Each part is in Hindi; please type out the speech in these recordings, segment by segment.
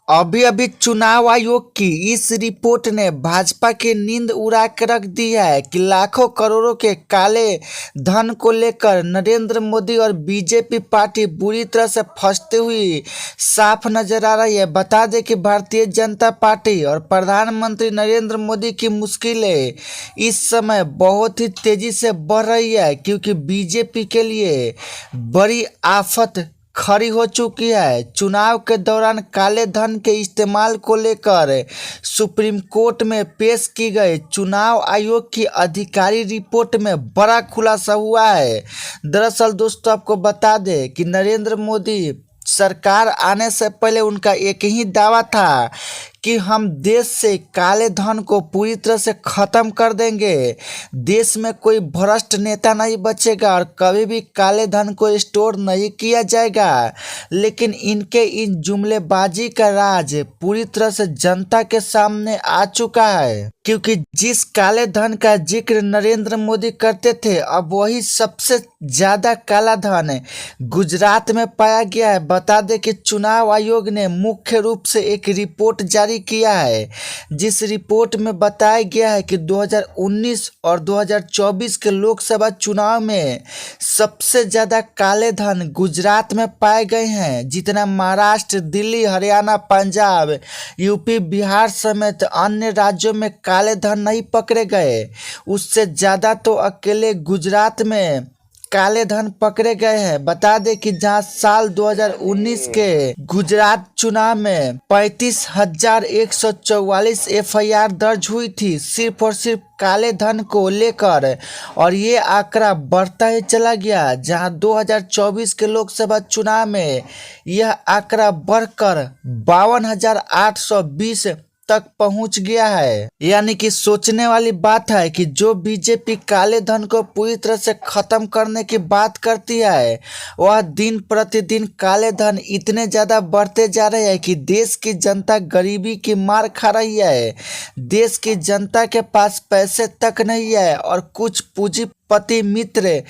अभी अभी चुनाव आयोग की इस रिपोर्ट ने भाजपा की नींद उड़ा के रख दी है कि लाखों करोड़ों के काले धन को लेकर नरेंद्र मोदी और बीजेपी पार्टी बुरी तरह से फंसती हुई साफ नजर आ रही है। बता दें कि भारतीय जनता पार्टी और प्रधानमंत्री नरेंद्र मोदी की मुश्किलें इस समय बहुत ही तेजी से बढ़ रही है, क्योंकि बीजेपी के लिए बड़ी आफत खड़ी हो चुकी है। चुनाव के दौरान काले धन के इस्तेमाल को लेकर सुप्रीम कोर्ट में पेश की गई चुनाव आयोग की आधिकारिक रिपोर्ट में बड़ा खुलासा हुआ है। दरअसल दोस्तों, आपको बता दें कि नरेंद्र मोदी सरकार आने से पहले उनका एक ही दावा था कि हम देश से काले धन को पूरी तरह से खत्म कर देंगे। देश में कोई भ्रष्ट नेता नहीं बचेगा और कभी भी काले धन को स्टोर नहीं किया जाएगा। लेकिन इनके इन जुमलेबाजी का राज पूरी तरह से जनता के सामने आ चुका है, क्योंकि जिस काले धन का जिक्र नरेंद्र मोदी करते थे, अब वही सबसे ज्यादा काला धन गुजरात में पाया गया है। बता दें कि चुनाव आयोग ने मुख्य रूप से एक रिपोर्ट जारी किया है, जिस रिपोर्ट में बताया गया है कि 2019 और 2024 के लोकसभा चुनाव में सबसे ज्यादा काले धन गुजरात में पाए गए हैं, जितना महाराष्ट्र, दिल्ली, हरियाणा, पंजाब, यूपी, बिहार समेत अन्य राज्यों में काले धन नहीं पकड़े गए। उससे ज्यादा तो अकेले गुजरात में काले धन पकड़े गए हैं। बता दें कि जहां साल 2019 के गुजरात चुनाव में 35,144 एफआईआर दर्ज हुई थी, सिर्फ और सिर्फ काले धन को लेकर, और ये आंकड़ा बढ़ता ही चला गया। जहां 2024 के लोकसभा चुनाव में यह आंकड़ा बढ़कर 52,820 तक पहुंच गया है। यानी कि सोचने वाली बात है कि जो बीजेपी काले धन को पूरी तरह से खत्म करने की बात करती है, वह दिन प्रतिदिन काले धन इतने ज्यादा बढ़ते जा रहे हैं कि देश की जनता गरीबी की मार खा रही है। देश की जनता के पास पैसे तक नहीं है और कुछ पूंजीपति मित्र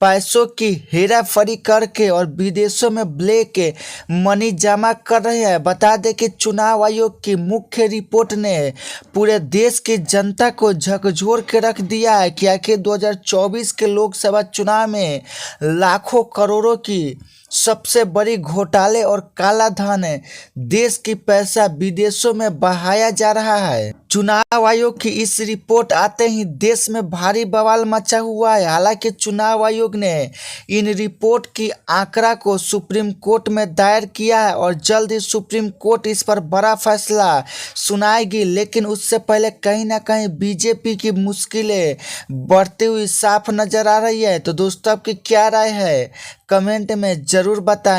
पैसों की हेराफेरी करके और विदेशों में ब्लैक मनी जमा कर रहे हैं। बता दें कि चुनाव आयोग की मुख्य रिपोर्ट ने पूरे देश की जनता को झकझोर के रख दिया है कि आखिर 2024 के लोकसभा चुनाव में लाखों करोड़ों की सबसे बड़ी घोटाले और काला धन देश की पैसा विदेशों में बहाया जा रहा है। चुनाव आयोग की इस रिपोर्ट आते ही देश में भारी बवाल मचा हुआ है। हालांकि चुनाव आयोग ने इन रिपोर्ट की आंकड़ा को सुप्रीम कोर्ट में दायर किया है और जल्द ही सुप्रीम कोर्ट इस पर बड़ा फैसला सुनाएगी। लेकिन उससे पहले कहीं ना कहीं बीजेपी की मुश्किलें बढ़ती हुई साफ नजर आ रही है। तो दोस्तों, आपकी क्या राय है, कमेंट में जरूर बताएं।